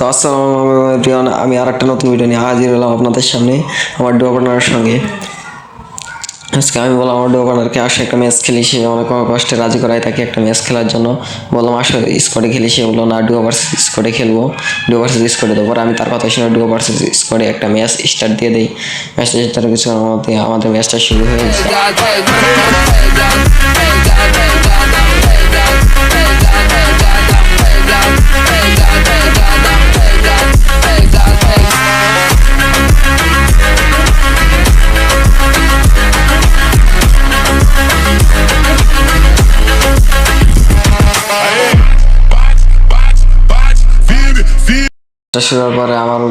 তো আসসালামু আমি আর একটা নতুন ভিডিও নিয়ে হাজির হলাম আপনাদের সামনে আমার ডুও পার্টনারের সঙ্গে। আজকে আমি বললাম আমার ডুও পার্টনারকে আসো একটা ম্যাচ খেলি, সে অনেক কষ্টে রাজি করায় তাকে একটা ম্যাচ খেলার জন্য। বললাম আসো স্কোয়াডে খেলি, সে বললো না ডুও ভার্সেস স্কোয়াডে খেলবো, ডুও ভার্সেস স্কোয়াডে দেবো। আমি তার কথা শুনে ডুও ভার্সেস স্কোয়াডে একটা ম্যাচ স্টার্ট দিয়ে দিই। ম্যাচটা স্টার্ট কিছু আমাদের ম্যাচটা শুরু হয়ে গেছে। শুরু হওয়ার পরে আমার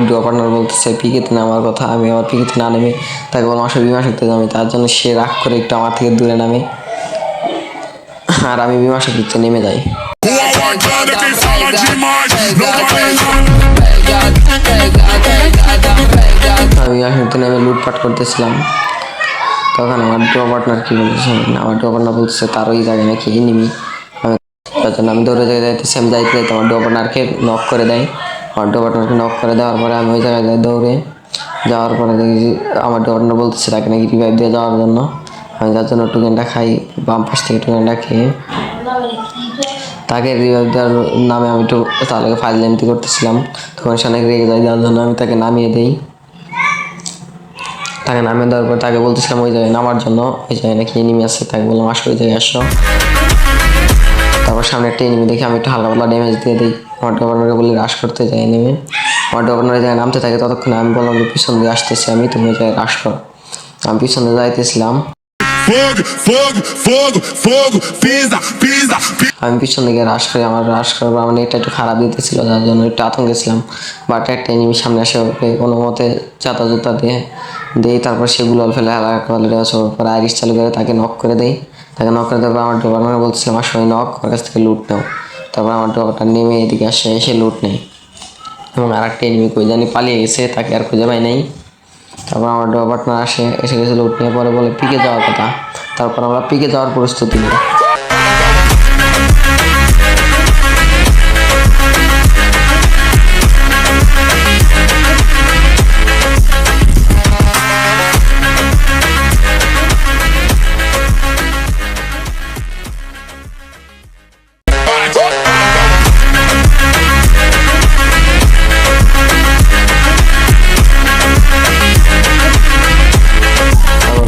ডুও পার্টনার বলতেছে পিকেতে নামার কথা। আমি আমার পিকেতে না নেমে তাকে বললাম আসলে বিমা শক্তিতে যাবে, তার জন্য সে রাগ করে একটু আমার থেকে দূরে নামে, আর আমি বিমা শক্তিতে নেমে যাই। আমি বিমা শক্তিতে নেমে লুটপাট করতেছিলাম। তখন আমার ডুও পার্টনার কি বলতেছে, আমার ডুও পার্টনার বলতেছে তার ওই জায়গায় নাকি এনিমি। তার জন্য আমি দৌড়ে যাইতেছি, আমি যাইতে আমার ডুও পার্টনারকে নক করে দেয়। আমার ডুও পার্টনারকে নক করে দেওয়ার পরে আমি ওই জায়গায় যাই দৌড়ে যাওয়ার পরে দেখি আমার ডুও পার্টনার বলতেছে তাকে নাকি রিভাইভ দিয়ে যাওয়ার জন্য। আমি যার জন্য টোকেনটা খাই, বাম পাশ থেকে টোকেনটা খেয়ে তাকে রিভাইভ দেওয়ার নামে আমি একটু তার আগে ফাইজলামি করতেছিলাম। তখন সে অনেক রেগে যায়, যার জন্য আমি তাকে নামিয়ে দিই। তাকে নামিয়ে দেওয়ার পর তাকে বলতেছিলাম ওই জায়গায় নামার জন্য, ওই জায়গায় নাকি এনিমি আছে। তাকে বললাম আসো ওই জায়গায় আসো। তারপর সামনে একটা এনিমি দেখে আমি একটু হালকা পাতলা ড্যামেজ দিয়ে দিই। আমার ডুও পার্টনারকে বলি রাশ করতে যাই, নেমে আমার ডুও পার্টনার জায়গায় নামতে থাকে। ততক্ষণে আমি বললাম যে পিছন দিয়ে আসতেছি আমি, তুমি ওই জায়গায় রাশ কর। আমি পিছন দিয়ে যাইতেছিলাম, আমি পিছন দিকে রাশ করি। আমার রাশ করার আমার নেটটা একটু খারাপ দিতেছিল, যার জন্য একটু আতঙ্কে ছিলাম। বাট একটা এনিমি সামনে আসে, ওকে কোনো মতে চাতা জুতা দিয়ে দিই। তারপর সেগুলো ফেলে হালকা পরে আইরিশ চালু করে তাকে নক করে দেই। তাকে নক করে দেওয়ার পর আমার ডুও পার্টনার বলছিলাম আমার সবাই নক, ওর কাছ থেকে লুট নাও। তারপর আমার ডুও পার্টনার নেমে এদিকে আসে, এসে লুট নেই। এবং আর একটা এনিমি কই জানি পালিয়ে গেছে, তাকে আর খুঁজে পাই নাই। তারপর আমার ডুও পার্টনার এসে গেছে লুট নিয়ে, পরে বলে পিকে যাওয়ার কথা। তারপর আমরা পিকে যাওয়ার প্রস্তুতি নিই।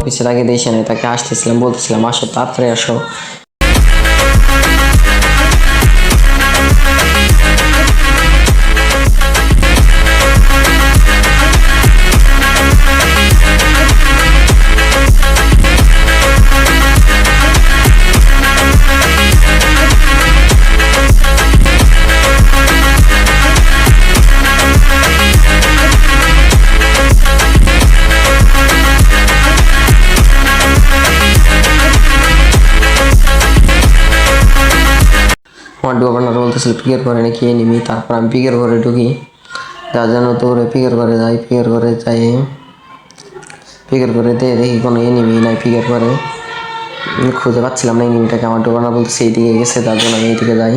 পিছিয়ে তাকে দিয়েছে না, তাকে আসতেছিলাম, বলতেছিলাম আসো তাড়াতাড়ি আসো। আমার ডুও পার্টনার বলতেছিল পিকের ঘরে নাকি এনিমি। তারপর আমি পিকের ঘরে ঢুকি, যার জন্য দৌড়ে পিকের ঘরে যাই। পিকের ঘরে যাই, পিকের ঘরে দেখি কোনো এনিমি নাই। পিকের ঘরে খুঁজে পাচ্ছিলাম না এনিমিটাকে। আমার ডুও পার্টনার বলতেছে এইদিকে গেছে, যার জন্য আমি এইদিকে যাই।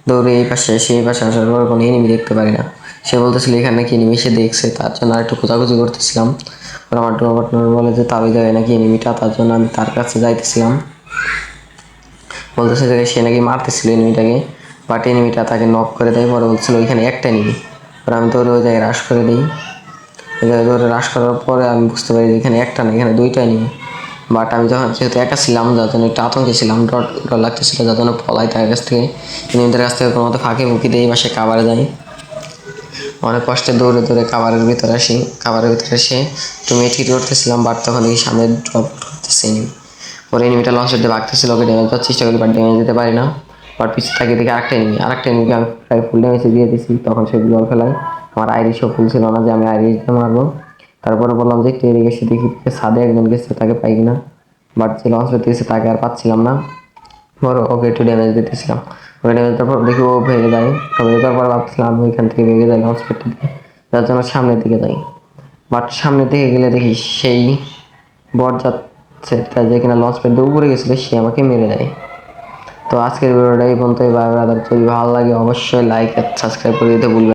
দৌড়ে এই পাশে সেই পাশে আসার পর কোনো এনিমি দেখতে পারি না। সে বলতেছিল এখানে নাকি এনিমি, সে দেখছে, তার জন্য আর একটু খোঁজাখুঁজি করতেছিলাম। আমার ডুও পার্টনার বলে যে তার ওই জায়গায় নাকি এনিমিটা, তার জন্য আমি তার কাছে যাইতেছিলাম। বলতেছে যে সে নাকি মারতেছিল এনিমিটাকে, বাট এনিমিটা তাকে নক করে দেয়। পরে বলছিল ওইখানে একটা এনিমি। পরে আমি দৌড়ে ওই জায়গায় রাশ করে দিই। ওই জায়গায় দৌড়ে রাশ করার পরে আমি বুঝতে পারি যে এখানে একটা না, এখানে দুইটা এনিমি। বাট আমি যখন যেহেতু একা ছিলাম, যার জন্য একটু আতঙ্কে ছিলাম, ডর লাগতেছিল, যার জন্য পলাই তার কাছ থেকে, এনিমিদের কাছ থেকে কোনো মতো ফাঁকে ফুঁকি দিয়ে এই পাশে কাভারে যাই। অনেক কষ্টে দৌড়ে দৌড়ে কাভারের ভিতরে আসি। কাভারের ভিতরে এসে একটু মেট্রিট করতেছিলাম, বাট তখন এই সামনে ড্রপ করতেছে এনিমি। পরে এনিমিটা লঞ্চ দিয়ে ভাগতেছিল, ওকে ড্যামেজ দেওয়ার চেষ্টা করি, বাট ড্যামেজ দিতে পারি না। বাট পিছিয়ে তাকিয়ে দেখি আরেকটা এনিমিকে আমি প্রায় ফুল ড্যামেজে দিয়ে দিছি। তখন সে জল ফেলায়, আমার আইরিশও ফুল ছিল না যে আমি আইরিশ দিয়ে মারবো। তারপরে বললাম যে একটু এদিকে এসে দেখি ছাদে একজন গেছে, তাকে পাই কিনা। বাট যে লঞ্চ করতে গেছে তাকে আর পাচ্ছিলাম না। পরে ওকে একটু ড্যামেজ দিতেছিলাম, ওকে ড্যামেজ দেওয়ার পর দেখি ও ভেঙে যায়। ভেঙে যাওয়ার পর ভাবছিলাম আমি ওইখান থেকে ভেঙে যাই লঞ্চ করতে দিয়ে, যার জন্য সামনের দিকে যাই। বাট সামনের দিকে গেলে দেখি সেই বরযাত্রী যে কিনা লঞ্চ প্যাড দিয়ে উপরে গেছিলো, সে আমাকে মেরে দেয়। তো আজকের ভিডিওটা এই পর্যন্তই। বাই ব্রাদার, যদি ভালো লাগে অবশ্যই লাইক আর সাবস্ক্রাইব করে দিতে ভুলবেন না।